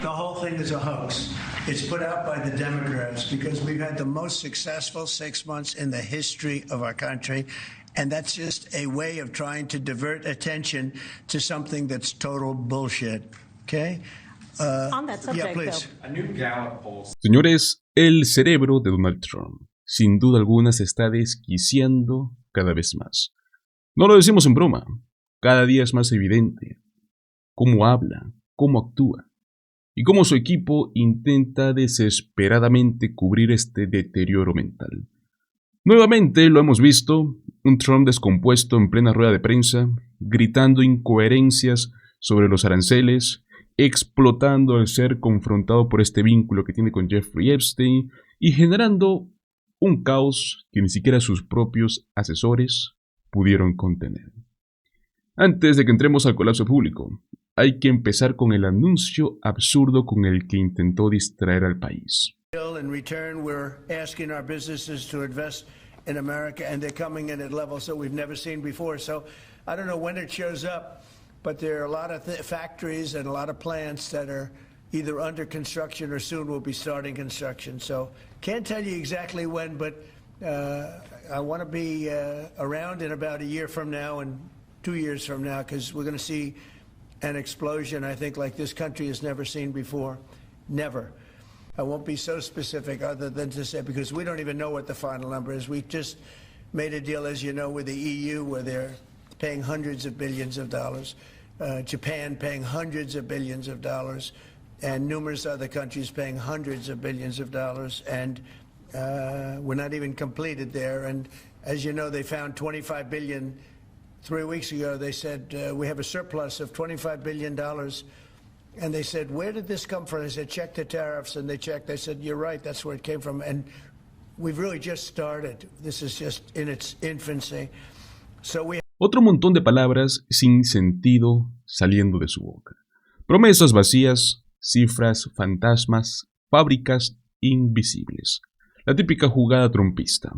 The whole thing is a hoax. It's put out by the Democrats because we've had the most successful 6 months in the history of our country. And that's just a way of trying to divert attention to something that's total bullshit. Okay? On that subject, Señores, el cerebro de Donald Trump, sin duda alguna, se está desquiciando cada vez más. No lo decimos en broma. Cada día es más evidente cómo habla, cómo actúa y cómo su equipo intenta desesperadamente cubrir este deterioro mental. Nuevamente lo hemos visto, un Trump descompuesto en plena rueda de prensa, gritando incoherencias sobre los aranceles, explotando al ser confrontado por este vínculo que tiene con Jeffrey Epstein y generando un caos que ni siquiera sus propios asesores pudieron contener. Antes de que entremos al colapso público, hay que empezar con el anuncio absurdo con el que intentó distraer al país. In return, we're asking our businesses to invest in America, and they're coming in at levels that we've never seen before. So I don't know when it shows up, but there are a lot of factories and a lot of plants that are either under construction or soon will be starting construction. So can't tell you exactly when, but I want to be around in about a year from now and 2 years from now, because we're going to see an explosion, I think, like this country has never seen before. Never. I won't be so specific other than to say, because we don't even know what the final number is. We just made a deal, as you know, with the EU, where they're paying hundreds of billions of dollars, Japan paying hundreds of billions of dollars, and numerous other countries paying hundreds of billions of dollars, and we're not even completed there. And as you know, they found 25 billion 3 weeks ago. They said, we have a surplus of $25 billion. And they said, where did this come from? I said, check the tariffs. And they checked. They said, you're right, that's where it came from. And we've really just started. This is just in its infancy. So we... Otro montón de palabras sin sentido saliendo de su boca. Promesas vacías, cifras, fantasmas, fábricas invisibles. La típica jugada trumpista.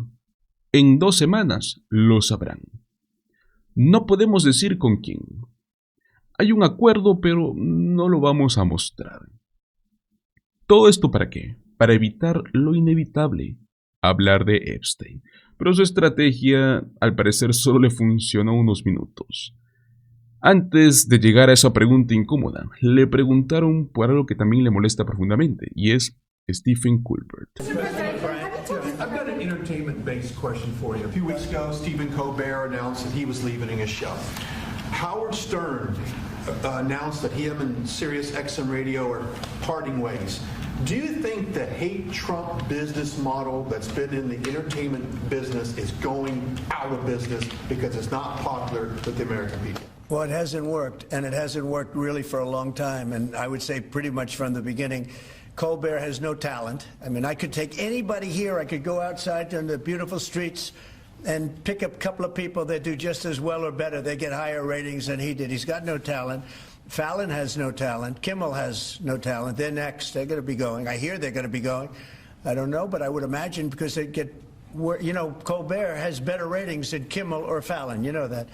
En 2 semanas lo sabrán. No podemos decir con quién. Hay un acuerdo, pero no lo vamos a mostrar. ¿Todo esto para qué? Para evitar lo inevitable, hablar de Epstein. Pero su estrategia, al parecer, solo le funcionó unos minutos. Antes de llegar a esa pregunta incómoda, le preguntaron por algo que también le molesta profundamente, y es Stephen Colbert. I've got an entertainment-based question for you. A few weeks ago, Stephen Colbert announced that he was leaving his show. Howard Stern announced that him and Sirius XM Radio are parting ways. Do you think the hate Trump business model that's been in the entertainment business is going out of business because it's not popular with the American people? Well, it hasn't worked, and it hasn't worked really for a long time, and I would say pretty much from the beginning. Colbert has no talent. I mean, I could take anybody here, I could go outside on the beautiful streets and pick up a couple of people that do just as well or better. They get higher ratings than he did. He's got no talent. Fallon has no talent. Kimmel has no talent. They're next. They're going to be going. I hear they're going to be going. I don't know, but I would imagine because they get, you know, Colbert has better ratings than Kimmel or Fallon. You know that.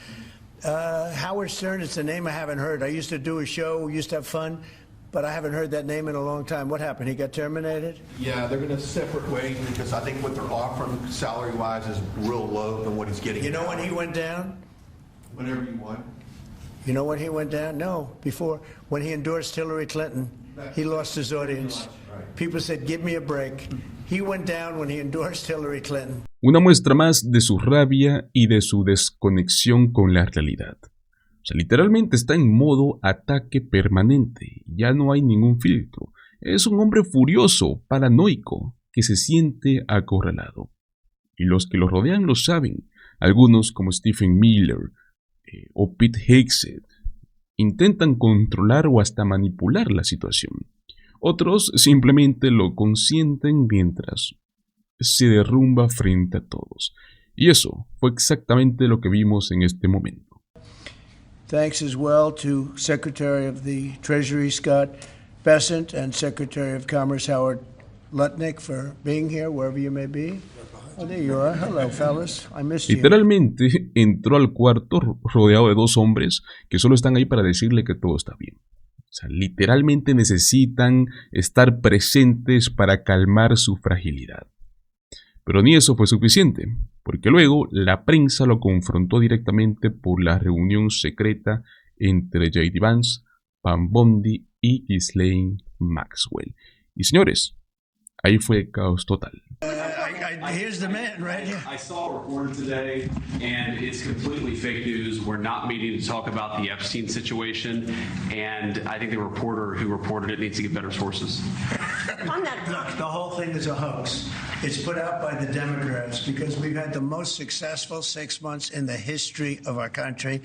Howard Stern is a name I haven't heard. I used to do a show, used to have fun, but I haven't heard that name in a long time. What happened? He got terminated? Yeah, they're going to separate ways because I think what they're offering salary-wise is real low than what he's getting. You know when he went down? Whenever you want. You know when he went down? No, before. When he endorsed Hillary Clinton, he lost his audience. People said, give me a break. He went down when he endorsed Hillary Clinton. Una muestra más de su rabia y de su desconexión con la realidad. O sea, literalmente está en modo ataque permanente. Ya no hay ningún filtro. Es un hombre furioso, paranoico, que se siente acorralado. Y los que lo rodean lo saben. Algunos, como Stephen Miller o Pete Hegseth, intentan controlar o hasta manipular la situación. Otros simplemente lo consienten mientras se derrumba frente a todos. Y eso fue exactamente lo que vimos en este momento. Thanks as well to Secretary of the Treasury Scott Bessent and Secretary of Commerce Howard Lutnick for being here, wherever you may be. Oh, there you are. Hello, fellas. I missed you. Literalmente entró al cuarto rodeado de 2 hombres que solo están ahí para decirle que todo está bien. O sea, literalmente necesitan estar presentes para calmar su fragilidad. Pero ni eso fue suficiente, porque luego la prensa lo confrontó directamente por la reunión secreta entre J.D. Vance, Pam Bondi y Ghislaine Maxwell. Y señores, ahí fue caos total. Here's the man right here. I saw a report today, and it's completely fake news. We're not meeting to talk about the Epstein situation, and I think the reporter who reported it needs to get better sources. On that, Look, the whole thing is a hoax. It's put out by the Democrats because we've had the most successful 6 months in the history of our country.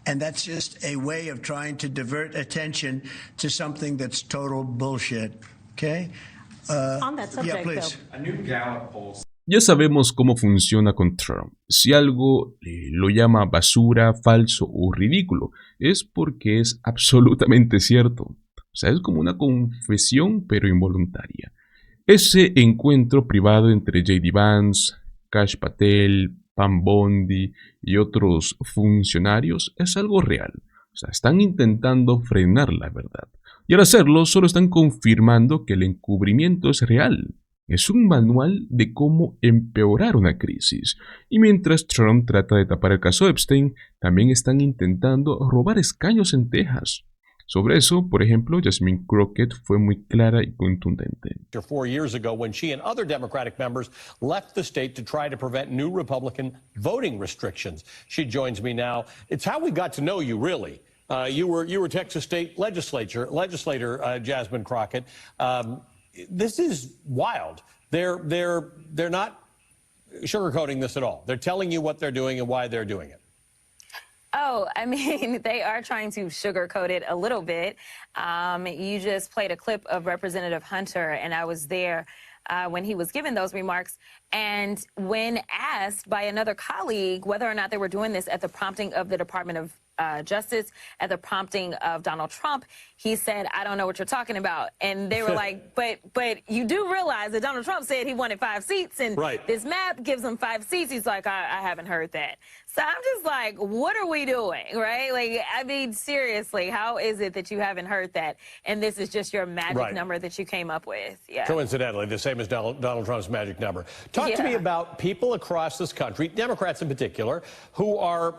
And that's just a way of trying to divert attention to something that's total bullshit. Okay? on that subject, Yeah, please. A new Gallup poll. Ya sabemos cómo funciona con Trump. Si algo lo llama basura, falso o ridículo, es porque es absolutamente cierto. O sea, es como una confesión, pero involuntaria. Ese encuentro privado entre J.D. Vance, Kash Patel, Pam Bondi y otros funcionarios es algo real. O sea, están intentando frenar la verdad. Y al hacerlo, solo están confirmando que el encubrimiento es real. Es un manual de cómo empeorar una crisis. Y mientras Trump trata de tapar el caso Epstein, también están intentando robar escaños en Texas. Sobre eso, por ejemplo, Jasmine Crockett fue muy clara y contundente. 4 years ago when she and other Democratic members left the state to try to prevent new Republican voting restrictions. She joins me now. It's how we got to know you, really. You were Texas State legislator Jasmine Crockett. This is wild. They're not sugarcoating this at all. They're telling you what they're doing and why they're doing it. Oh, I mean, they are trying to sugarcoat it a little bit. You just played a clip of Representative Hunter, and I was there when he was giving those remarks. And when asked by another colleague whether or not they were doing this at the prompting of the Department of Justice, at the prompting of Donald Trump, he said, "I don't know what you're talking about." And they were like, but you do realize that Donald Trump said he wanted 5 seats, and this map gives him 5 seats. He's like, I haven't heard that. So I'm just like, what are we doing, right? Like, I mean, seriously, how is it that you haven't heard that? And this is just your magic number that you came up with. Yeah. Coincidentally, the same as Donald Trump's magic number. Talk to me about people across this country, Democrats in particular, who are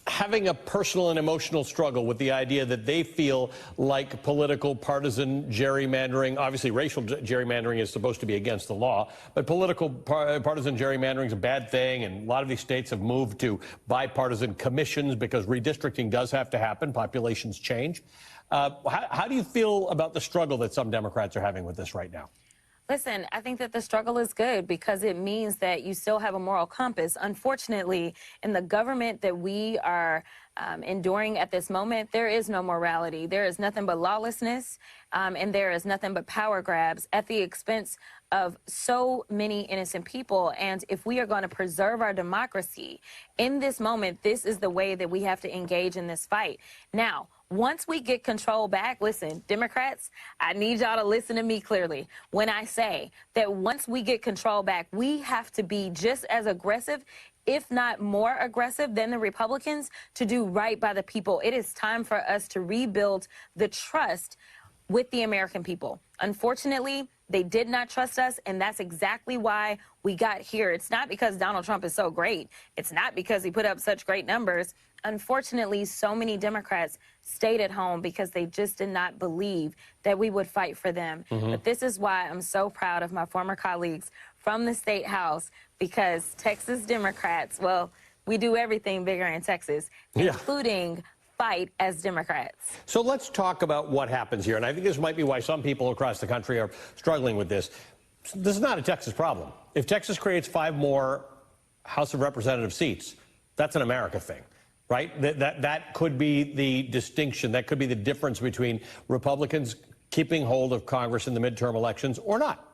having a personal and emotional struggle with the idea that they feel like political partisan gerrymandering, obviously racial gerrymandering is supposed to be against the law, but political partisan gerrymandering is a bad thing, and a lot of these states have moved to bipartisan commissions because redistricting does have to happen, populations change. How do you feel about the struggle that some Democrats are having with this right now? Listen, I think that the struggle is good because it means that you still have a moral compass. Unfortunately, in the government that we are enduring at this moment, there is no morality. There is nothing but lawlessness, and there is nothing but power grabs at the expense of so many innocent people. And if we are going to preserve our democracy in this moment, this is the way that we have to engage in this fight. Now, once we get control back, listen, Democrats, I need y'all to listen to me clearly. When I say that once we get control back, we have to be just as aggressive, if not more aggressive than the Republicans, to do right by the people. It is time for us to rebuild the trust with the American people. Unfortunately, they did not trust us, and that's exactly why we got here. It's not because Donald Trump is so great. It's not because he put up such great numbers. Unfortunately, so many Democrats stayed at home because they just did not believe that we would fight for them. But this is why I'm so proud of my former colleagues from the State House, because Texas Democrats, well, we do everything bigger in Texas, including fight as Democrats. So let's talk about what happens here. And I think this might be why some people across the country are struggling with this. This is not a Texas problem. If Texas creates 5 more House of Representative seats, that's an America thing, right? That could be the distinction. That could be the difference between Republicans keeping hold of Congress in the midterm elections or not.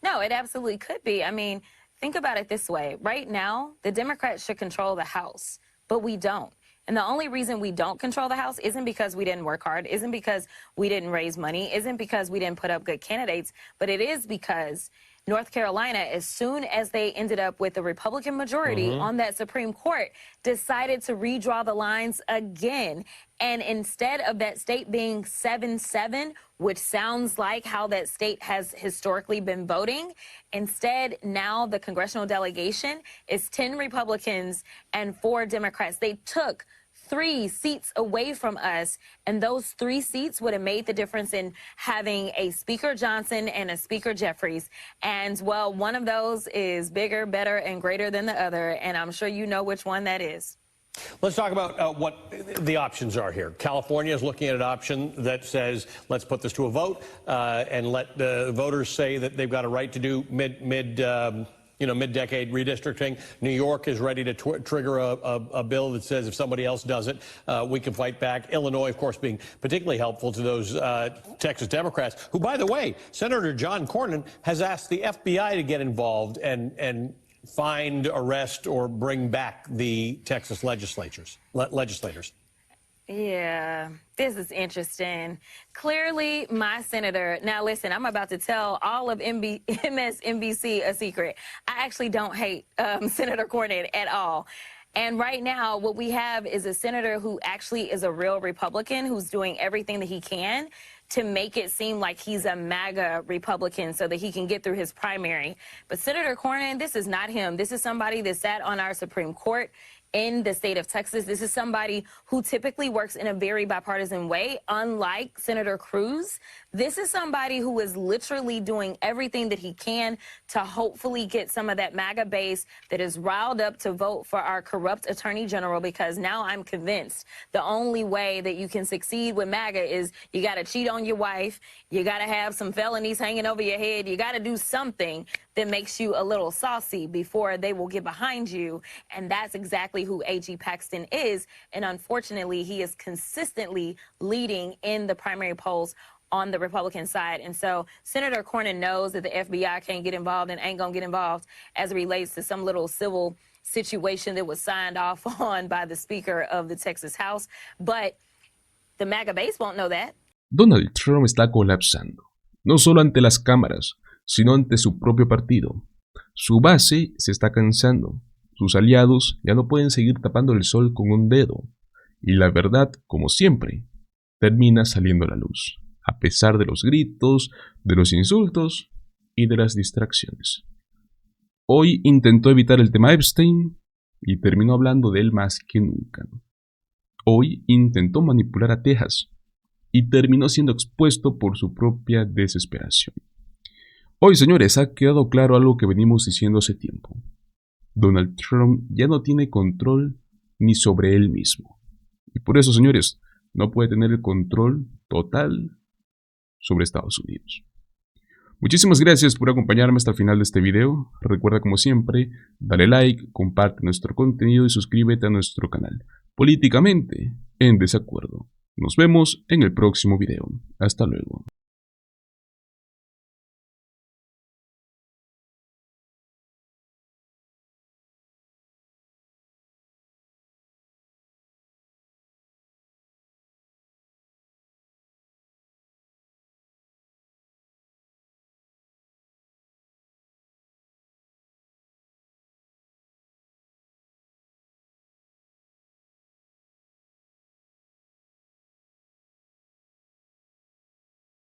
No, it absolutely could be. I mean, think about it this way. Right now, the Democrats should control the House, but we don't. And the only reason we don't control the House isn't because we didn't work hard, isn't because we didn't raise money, isn't because we didn't put up good candidates, but it is because North Carolina, as soon as they ended up with a Republican majority on that Supreme Court, decided to redraw the lines again. And instead of that state being 7-7, which sounds like how that state has historically been voting, instead now the congressional delegation is 10 Republicans and 4 Democrats. They took 3 seats away from us, and those 3 seats would have made the difference in having a Speaker Johnson and a Speaker Jeffries. And, well, one of those is bigger, better, and greater than the other, and I'm sure you know which one that is. Let's talk about what the options are here. California is looking at an option that says, let's put this to a vote and let the voters say that they've got a right to do mid-decade redistricting. New York is ready to trigger a bill that says if somebody else does it, we can fight back. Illinois, of course, being particularly helpful to those Texas Democrats, who, by the way, Senator John Cornyn has asked the FBI to get involved and find, arrest, or bring back the Texas legislators. Yeah, this is interesting. Clearly, my senator, now listen, I'm about to tell all of MSNBC a secret. I actually don't hate Senator Cornyn at all. And right now, what we have is a senator who actually is a real Republican who's doing everything that he can to make it seem like he's a MAGA Republican so that he can get through his primary. But Senator Cornyn, this is not him. This is somebody that sat on our Supreme Court in the state of Texas. This is somebody who typically works in a very bipartisan way, unlike Senator Cruz. This is somebody who is literally doing everything that he can to hopefully get some of that MAGA base that is riled up to vote for our corrupt attorney general, because now I'm convinced the only way that you can succeed with MAGA is you got to cheat on your wife, you got to have some felonies hanging over your head, you got to do something that makes you a little saucy before they will get behind you. And that's exactly who A.G. Paxton is. And unfortunately, he is consistently leading in the primary polls on the Republican side. And so Senator Cornyn knows that the FBI can't get involved and ain't gonna get involved as it relates to some little civil situation that was signed off on by the Speaker of the Texas House. But the MAGA base won't know that. Donald Trump está colapsando, no solo ante las cámaras, sino ante su propio partido. Su base se está cansando, sus aliados ya no pueden seguir tapando el sol con un dedo, y la verdad, como siempre, termina saliendo a la luz, a pesar de los gritos, de los insultos y de las distracciones. Hoy intentó evitar el tema Epstein y terminó hablando de él más que nunca. Hoy intentó manipular a Texas y terminó siendo expuesto por su propia desesperación. Hoy, señores, ha quedado claro algo que venimos diciendo hace tiempo. Donald Trump ya no tiene control ni sobre él mismo. Y por eso, señores, no puede tener el control total sobre Estados Unidos. Muchísimas gracias por acompañarme hasta el final de este video. Recuerda, como siempre, dale like, comparte nuestro contenido y suscríbete a nuestro canal Políticamente en Desacuerdo. Nos vemos en el próximo video. Hasta luego.